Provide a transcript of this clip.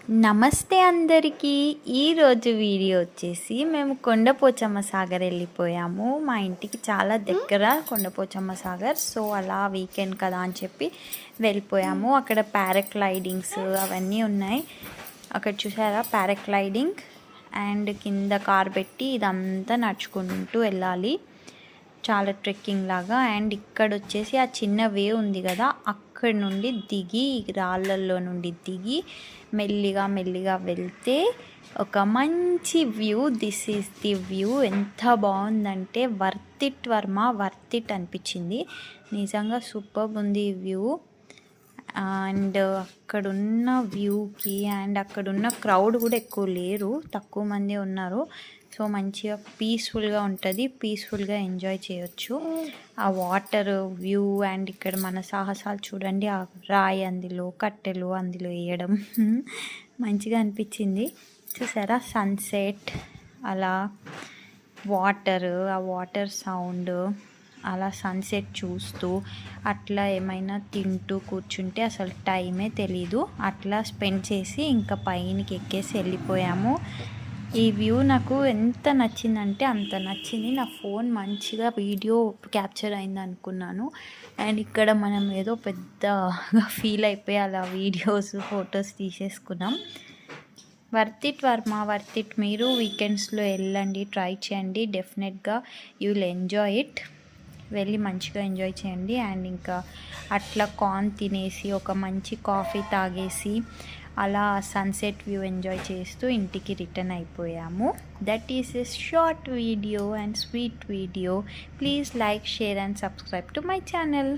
నమస్తే అందరికీ. ఈరోజు వీడియో వచ్చేసి మేము కొండపోచమ్మ సాగర్ వెళ్ళిపోయాము. మా ఇంటికి చాలా దగ్గర కొండపోచమ్మ సాగర్. సో అలా వీకెండ్ కదా అని చెప్పి వెళ్ళిపోయాము. అక్కడ పారాగ్లైడింగ్స్ అవన్నీ ఉన్నాయి. అక్కడ చూసారా పారాగ్లైడింగ్, అండ్ కింద కార్ పెట్టి ఇదంతా నడుచుకుంటూ వెళ్ళాలి, చాలా ట్రెక్కింగ్ లాగా. అండ్ ఇక్కడ వచ్చేసి ఆ చిన్న వేవ్ ఉంది కదా, అక్కడ నుండి దిగి రాళ్ళల్లో నుండి దిగి మెల్లిగా మెల్లిగా వెళ్తే ఒక మంచి view. This is the view. ఎంత బాగుందంటే worth it Varma, worth it అనిపించింది. నిజంగా సూపర్ ఉంది ఈ వ్యూ. అండ్ అక్కడున్న వ్యూకి అండ్ అక్కడున్న క్రౌడ్ కూడా ఎక్కువ లేరు, తక్కువ మంది ఉన్నారు. సో మంచిగా పీస్ఫుల్గా ఉంటుంది, పీస్ఫుల్గా ఎంజాయ్ చేయొచ్చు ఆ వాటర్ వ్యూ. అండ్ ఇక్కడ మన సాహసాలు చూడండి, ఆ రాయి అందులో కట్టెలు అందులో వేయడం మంచిగా అనిపించింది. చూసారా సన్సెట్, అలా వాటర్, ఆ వాటర్ సౌండ్, అలా సన్సెట్ చూస్తూ అట్లా ఏమైనా తింటూ కూర్చుంటే అసలు టైమే తెలీదు. అట్లా స్పెండ్ చేసి ఇంకా పైనకి ఎక్కేసి వెళ్ళిపోయాము. ఈ వ్యూ నాకు ఎంత నచ్చిందంటే అంత నచ్చింది. నా ఫోన్ మంచిగా వీడియో క్యాప్చర్ అయింది అనుకున్నాను. అండ్ ఇక్కడ మనం ఏదో పెద్దగా ఫీల్ అయిపోయి అలా వీడియోస్ ఫొటోస్ తీసేసుకున్నాం. Worth it Varma, worth it. మీరు వీకెండ్స్లో వెళ్ళండి, ట్రై చేయండి. డెఫినెట్గా యూ విల్ ఎంజాయ్ ఇట్. వెళ్ళి మంచిగా ఎంజాయ్ చేయండి. అండ్ ఇంకా అట్లా కార్న్ తినేసి ఒక మంచి కాఫీ తాగేసి అలా సన్సెట్ వ్యూ ఎంజాయ్ చేస్తూ ఇంటికి రిటర్న్ అయిపోయాము. That is a short video and sweet video. Please like, share and subscribe to my channel.